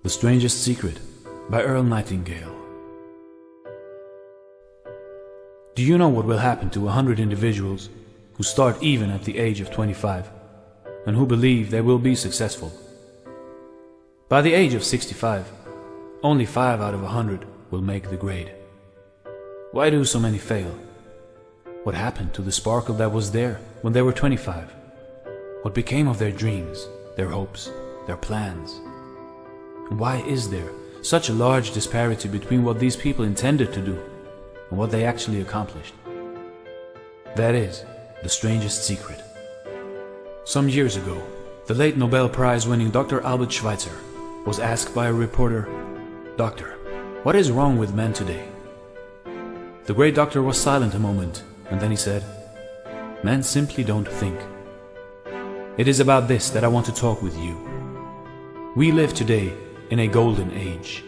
The Strangest Secret by Earl Nightingale. Do you know what will happen to 100 individuals who start even at the age of 25 and who believe they will be successful? By the age of 65, only 5 out of 100 will make the grade. Why do so many fail? What happened to the sparkle that was there when they were 25? What became of their dreams, their hopes, their plans? And why is there such a large disparity between what these people intended to do and what they actually accomplished? That is the strangest secret. Some years ago, the late Nobel Prize-winning Dr. Albert Schweitzer was asked by a reporter, "Doctor, what is wrong with men today?" The great doctor was silent a moment, and then he said, "Men simply don't think." It is about this that I want to talk with you. We live today in a golden age.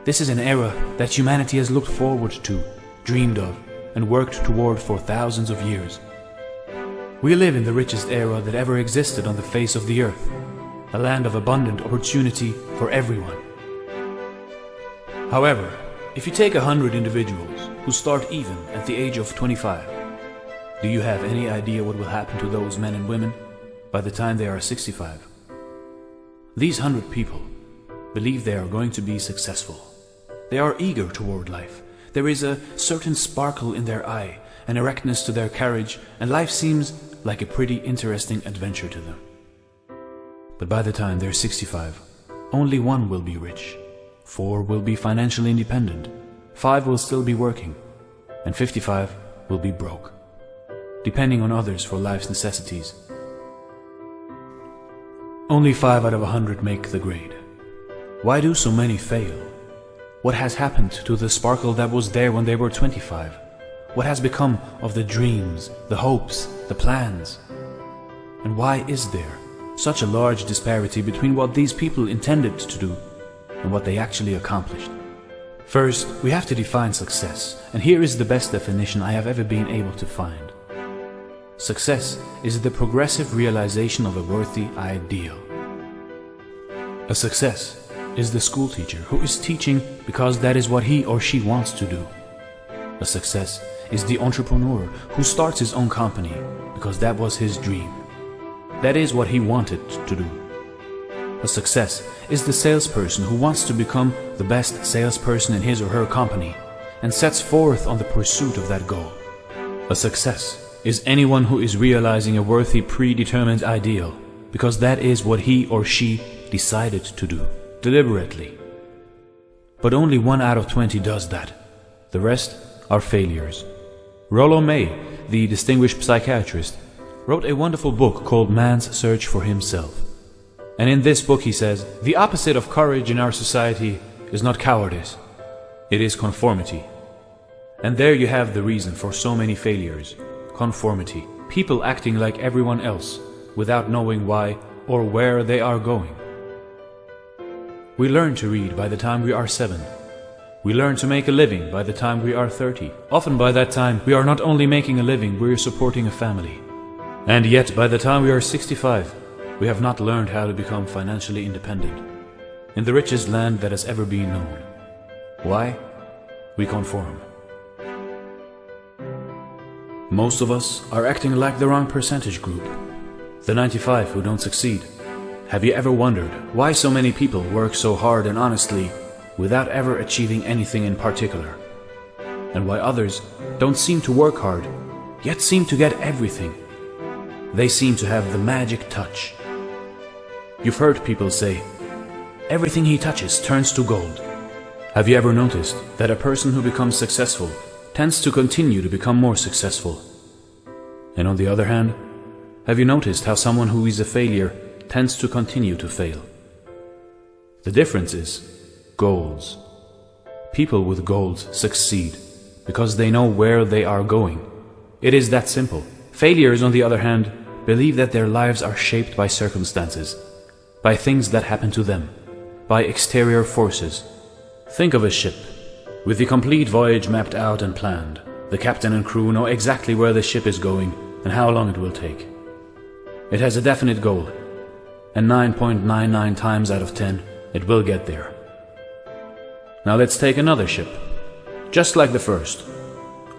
This is an era that humanity has looked forward to, dreamed of, and worked toward for thousands of years. We live in the richest era that ever existed on the face of the earth, a land of abundant opportunity for everyone. However, if you take 100 individuals who start even at the age of 25, do you have any idea what will happen to those men and women by the time they are 65? These 100 people believe they are going to be successful. They are eager toward life. There is a certain sparkle in their eye, an erectness to their carriage, and life seems like a pretty interesting adventure to them. But by the time they're 65, only 1 will be rich, 4 will be financially independent, 5 will still be working, and 55 will be broke, depending on others for life's necessities. Only 5 out of 100 make the grade. Why do so many fail? What has happened to the sparkle that was there when they were 25? What has become of the dreams, the hopes, the plans? And why is there such a large disparity between what these people intended to do and what they actually accomplished? First, we have to define success, and here is the best definition I have ever been able to find. Success is the progressive realization of a worthy ideal. A success is the school teacher who is teaching because that is what he or she wants to do. A success is the entrepreneur who starts his own company because that was his dream. That is what he wanted to do. A success is the salesperson who wants to become the best salesperson in his or her company and sets forth on the pursuit of that goal. A success is anyone who is realizing a worthy predetermined ideal because that is what he or she decided to do, deliberately. But only 1 out of 20 does that. The rest are failures. Rollo May, the distinguished psychiatrist, wrote a wonderful book called Man's Search for Himself. And in this book he says, the opposite of courage in our society is not cowardice, it is conformity. And there you have the reason for so many failures. Conformity. People acting like everyone else without knowing why or where they are going. We learn to read by the time we are 7. We learn to make a living by the time we are 30. Often by that time we are not only making a living, we are supporting a family. And yet by the time we are 65, we have not learned how to become financially independent in the richest land that has ever been known. Why? We conform. Most of us are acting like the wrong percentage group, the 95 who don't succeed. Have you ever wondered why so many people work so hard and honestly without ever achieving anything in particular? And why others don't seem to work hard, yet seem to get everything? They seem to have the magic touch. You've heard people say, everything he touches turns to gold. Have you ever noticed that a person who becomes successful tends to continue to become more successful? And on the other hand, have you noticed how someone who is a failure tends to continue to fail? The difference is goals. People with goals succeed because they know where they are going. It is that simple. Failures, on the other hand, believe that their lives are shaped by circumstances, by things that happen to them, by exterior forces. Think of a ship, with the complete voyage mapped out and planned. The captain and crew know exactly where the ship is going and how long it will take. It has a definite goal, and 9.99 times out of 10, it will get there. Now let's take another ship, just like the first,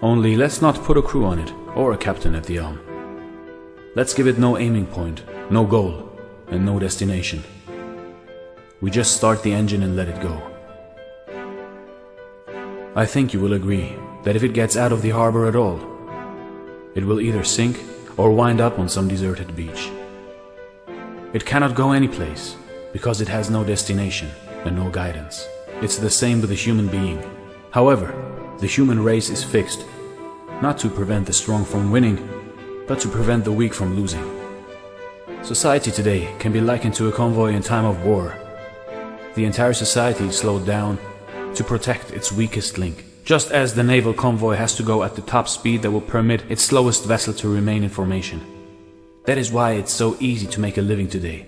only let's not put a crew on it or a captain at the helm. Let's give it no aiming point, no goal, and no destination. We just start the engine and let it go. I think you will agree that if it gets out of the harbor at all, it will either sink or wind up on some deserted beach. It cannot go anyplace because it has no destination and no guidance. It's the same with the human being. However, the human race is fixed, not to prevent the strong from winning, but to prevent the weak from losing. Society today can be likened to a convoy in time of war. The entire society is slowed down to protect its weakest link, just as the naval convoy has to go at the top speed that will permit its slowest vessel to remain in formation. That is why it's so easy to make a living today.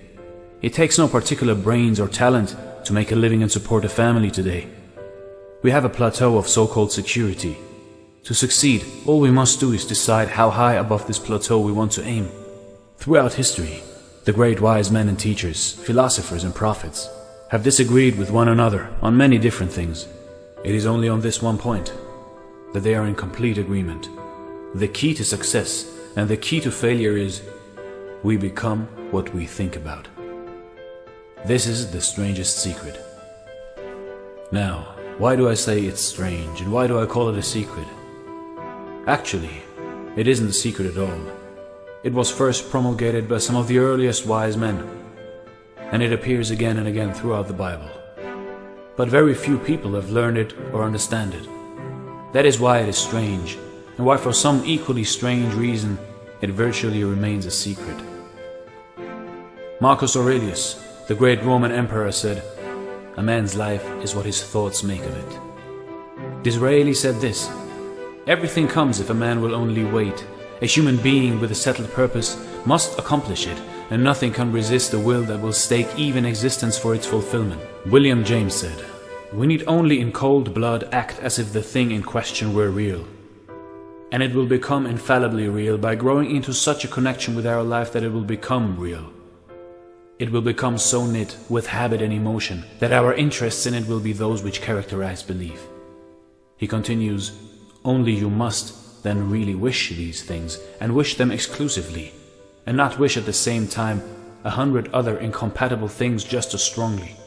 It takes no particular brains or talent to make a living and support a family today. We have a plateau of so-called security. To succeed, all we must do is decide how high above this plateau we want to aim. Throughout history, the great wise men and teachers, philosophers and prophets have disagreed with one another on many different things. It is only on this one point that they are in complete agreement. The key to success and the key to failure is we become what we think about. This is the strangest secret. Now, why do I say it's strange and why do I call it a secret? Actually, it isn't a secret at all. It was first promulgated by some of the earliest wise men, and it appears again and again throughout the Bible. But very few people have learned it or understand it. That is why it is strange, and why for some equally strange reason it virtually remains a secret. Marcus Aurelius, the great Roman emperor, said, "A man's life is what his thoughts make of it." Disraeli said this, "Everything comes if a man will only wait. A human being with a settled purpose must accomplish it, and nothing can resist the will that will stake even existence for its fulfillment." William James said, "We need only in cold blood act as if the thing in question were real. And it will become infallibly real by growing into such a connection with our life that it will become real. It will become so knit with habit and emotion that our interests in it will be those which characterize belief." He continues, "Only you must then really wish these things, and wish them exclusively, and not wish at the same time 100 other incompatible things just as strongly."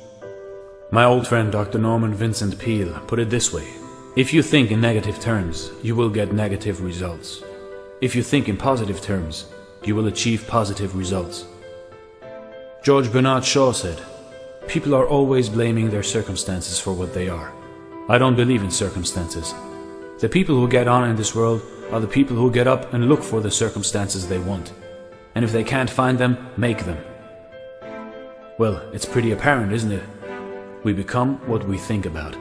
My old friend Dr. Norman Vincent Peale put it this way: if you think in negative terms, you will get negative results. If you think in positive terms, you will achieve positive results. George Bernard Shaw said, "People are always blaming their circumstances for what they are. I don't believe in circumstances. The people who get on in this world are the people who get up and look for the circumstances they want. And if they can't find them, make them." Well, it's pretty apparent, isn't it? We become what we think about.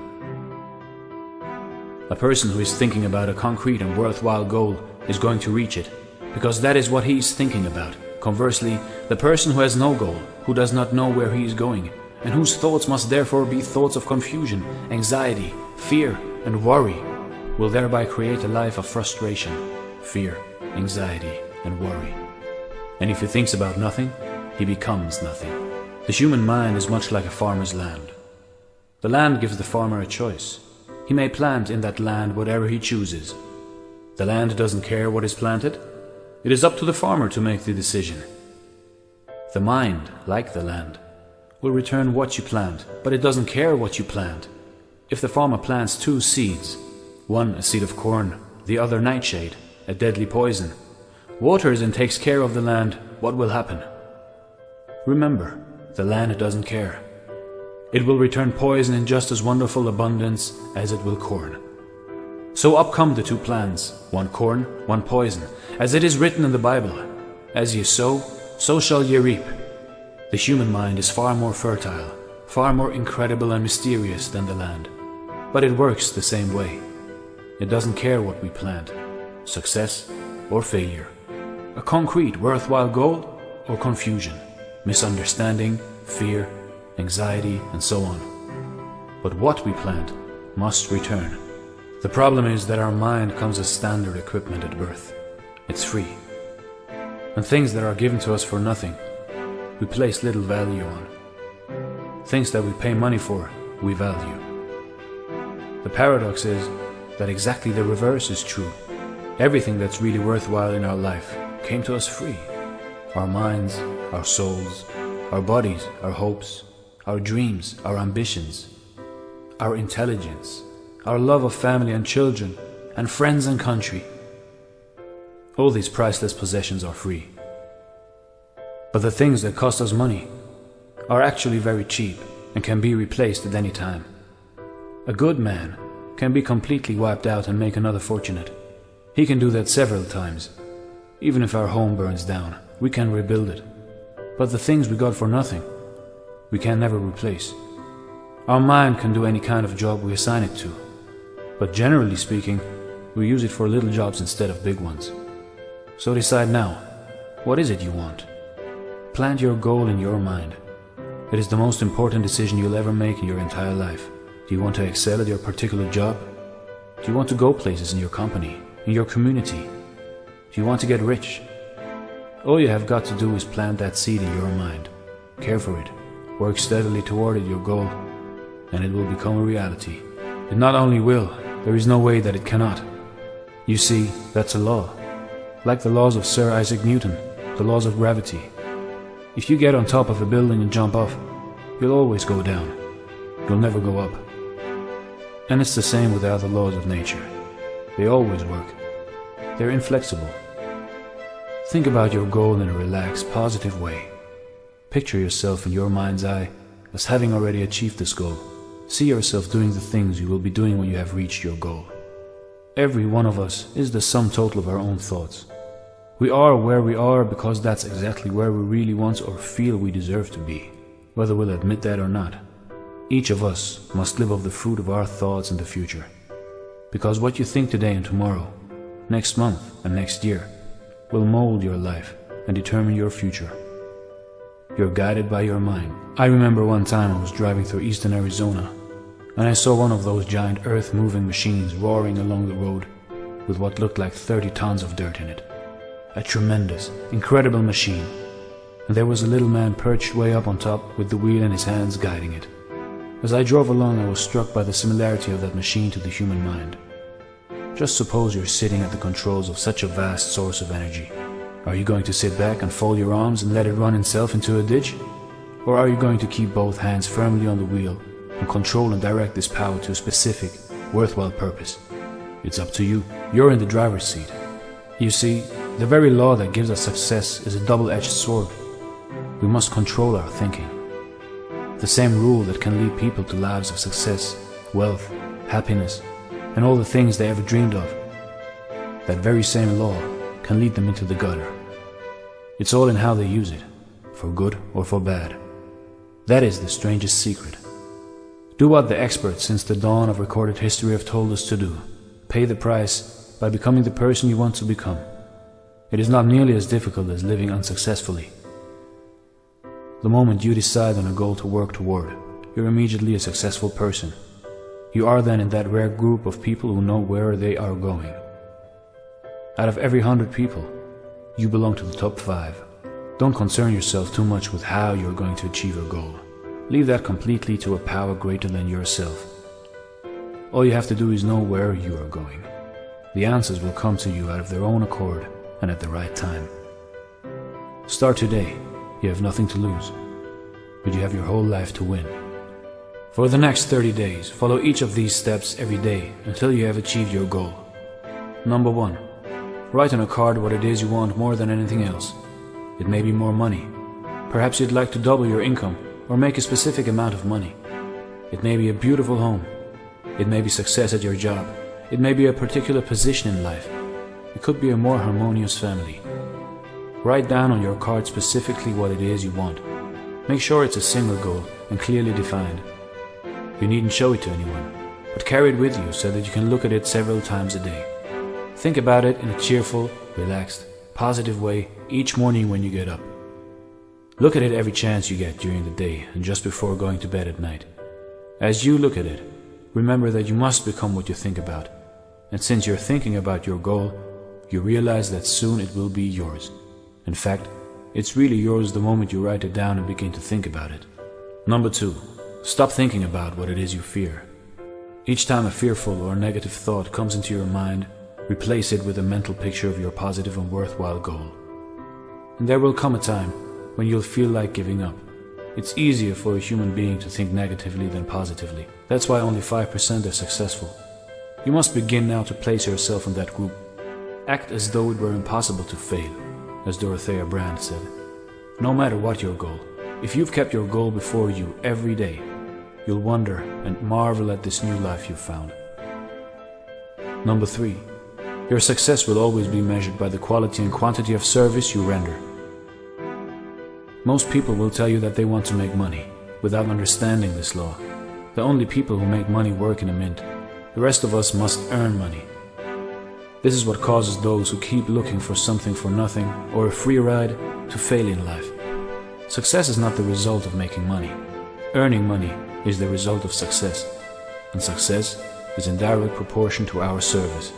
A person who is thinking about a concrete and worthwhile goal is going to reach it, because that is what he is thinking about. Conversely, the person who has no goal, who does not know where he is going, and whose thoughts must therefore be thoughts of confusion, anxiety, fear, and worry, will thereby create a life of frustration, fear, anxiety, and worry. And if he thinks about nothing, he becomes nothing. The human mind is much like a farmer's land. The land gives the farmer a choice. He may plant in that land whatever he chooses. The land doesn't care what is planted. It is up to the farmer to make the decision. The mind, like the land, will return what you plant, but it doesn't care what you plant. If the farmer plants 2 seeds, one a seed of corn, the other nightshade, a deadly poison, waters and takes care of the land, what will happen? Remember, the land doesn't care. It will return poison in just as wonderful abundance as it will corn. So up come the 2 plants, one corn, one poison, as it is written in the Bible, "As ye sow, so shall ye reap." The human mind is far more fertile, far more incredible and mysterious than the land, but it works the same way. It doesn't care what we plant, success or failure, a concrete, worthwhile goal or confusion, misunderstanding, fear, anxiety, and so on. But what we plant must return. The problem is that our mind comes as standard equipment at birth. It's free. And things that are given to us for nothing, we place little value on. Things that we pay money for, we value. The paradox is that exactly the reverse is true. Everything that's really worthwhile in our life came to us free. Our minds, our souls, our bodies, our hopes, our dreams, our ambitions, our intelligence, our love of family and children, and friends and country. All these priceless possessions are free. But the things that cost us money are actually very cheap and can be replaced at any time. A good man can be completely wiped out and make another fortunate. He can do that several times. Even if our home burns down, we can rebuild it. But the things we got for nothing, we can never replace. Our mind can do any kind of job we assign it to, but generally speaking, we use it for little jobs instead of big ones. So decide now, what is it you want? Plant your goal in your mind. It is the most important decision you'll ever make in your entire life. Do you want to excel at your particular job? Do you want to go places in your company, in your community? Do you want to get rich? All you have got to do is plant that seed in your mind. Care for it, work steadily toward it, your goal, and it will become a reality. It not only will, there is no way that it cannot. You see, that's a law. Like the laws of Sir Isaac Newton, the laws of gravity. If you get on top of a building and jump off, you'll always go down. You'll never go up. And it's the same with the other laws of nature. They always work. They're inflexible. Think about your goal in a relaxed, positive way. Picture yourself in your mind's eye as having already achieved this goal. See yourself doing the things you will be doing when you have reached your goal. Every one of us is the sum total of our own thoughts. We are where we are because that's exactly where we really want or feel we deserve to be, whether we'll admit that or not. Each of us must live off the fruit of our thoughts in the future. Because what you think today and tomorrow, next month and next year, will mold your life and determine your future. You're guided by your mind. I remember one time I was driving through eastern Arizona, and I saw one of those giant earth-moving machines roaring along the road with what looked like 30 tons of dirt in it. A tremendous, incredible machine, and there was a little man perched way up on top with the wheel in his hands guiding it. As I drove along, I was struck by the similarity of that machine to the human mind. Just suppose you're sitting at the controls of such a vast source of energy. Are you going to sit back and fold your arms and let it run itself into a ditch? Or are you going to keep both hands firmly on the wheel and control and direct this power to a specific, worthwhile purpose? It's up to you. You're in the driver's seat. You see, the very law that gives us success is a double-edged sword. We must control our thinking. The same rule that can lead people to lives of success, wealth, happiness, and all the things they ever dreamed of. That very same law can lead them into the gutter. It's all in how they use it, for good or for bad. That is the strangest secret. Do what the experts since the dawn of recorded history have told us to do. Pay the price by becoming the person you want to become. It is not nearly as difficult as living unsuccessfully. The moment you decide on a goal to work toward, you're immediately a successful person. You are then in that rare group of people who know where they are going. Out of every 100 people, you belong to the top 5. Don't concern yourself too much with how you're going to achieve your goal. Leave that completely to a power greater than yourself. All you have to do is know where you are going. The answers will come to you out of their own accord and at the right time. Start today. You have nothing to lose, but you have your whole life to win. For the next 30 days, follow each of these steps every day until you have achieved your goal. Number 1. Write on a card what it is you want more than anything else. It may be more money. Perhaps you'd like to double your income or make a specific amount of money. It may be a beautiful home. It may be success at your job. It may be a particular position in life. It could be a more harmonious family. Write down on your card specifically what it is you want. Make sure it's a single goal and clearly defined. You needn't show it to anyone, but carry it with you so that you can look at it several times a day. Think about it in a cheerful, relaxed, positive way each morning when you get up. Look at it every chance you get during the day and just before going to bed at night. As you look at it, remember that you must become what you think about. And since you're thinking about your goal, you realize that soon it will be yours. In fact, it's really yours the moment you write it down and begin to think about it. Number 2. Stop thinking about what it is you fear. Each time a fearful or negative thought comes into your mind, replace it with a mental picture of your positive and worthwhile goal. And there will come a time when you'll feel like giving up. It's easier for a human being to think negatively than positively. That's why only 5% are successful. You must begin now to place yourself in that group. Act as though it were impossible to fail, as Dorothea Brand said. No matter what your goal, if you've kept your goal before you every day, you'll wonder and marvel at this new life you've found. Number 3. Your success will always be measured by the quality and quantity of service you render. Most people will tell you that they want to make money, without understanding this law. The only people who make money work in a mint. The rest of us must earn money. This is what causes those who keep looking for something for nothing or a free ride to fail in life. Success is not the result of making money. Earning money is the result of success, and success is in direct proportion to our service.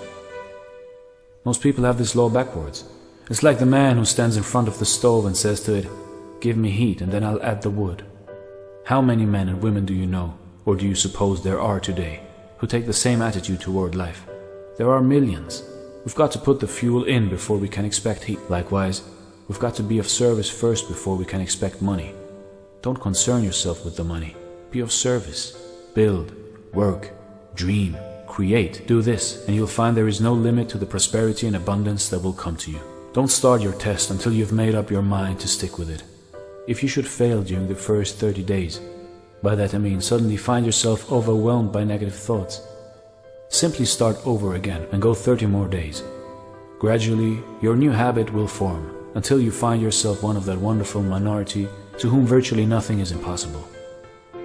Most people have this law backwards. It's like the man who stands in front of the stove and says to it, "Give me heat and then I'll add the wood." How many men and women do you know, or do you suppose there are today, who take the same attitude toward life? There are millions. We've got to put the fuel in before we can expect heat. Likewise, we've got to be of service first before we can expect money. Don't concern yourself with the money. Be of service. Build, work, dream, create. Do this, and you'll find there is no limit to the prosperity and abundance that will come to you. Don't start your test until you've made up your mind to stick with it. If you should fail during the first 30 days, by that I mean suddenly find yourself overwhelmed by negative thoughts, simply start over again and go 30 more days. Gradually, your new habit will form until you find yourself one of that wonderful minority to whom virtually nothing is impossible.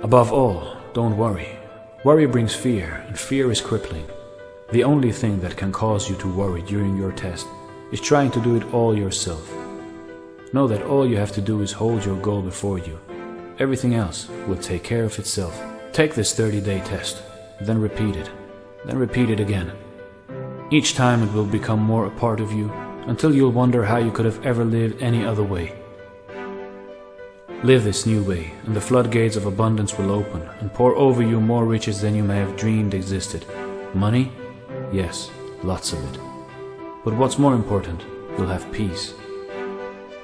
Above all, don't worry. Worry brings fear, and fear is crippling. The only thing that can cause you to worry during your test is trying to do it all yourself. Know that all you have to do is hold your goal before you. Everything else will take care of itself. Take this 30-day test, then repeat it. Then repeat it again. Each time it will become more a part of you, until you'll wonder how you could have ever lived any other way. Live this new way, and the floodgates of abundance will open and pour over you more riches than you may have dreamed existed. Money? Yes, lots of it. But what's more important, you'll have peace.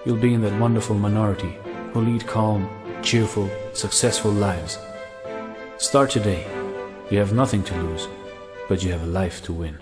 You'll be in that wonderful minority who lead calm, cheerful, successful lives. Start today. You have nothing to lose, but you have a life to win.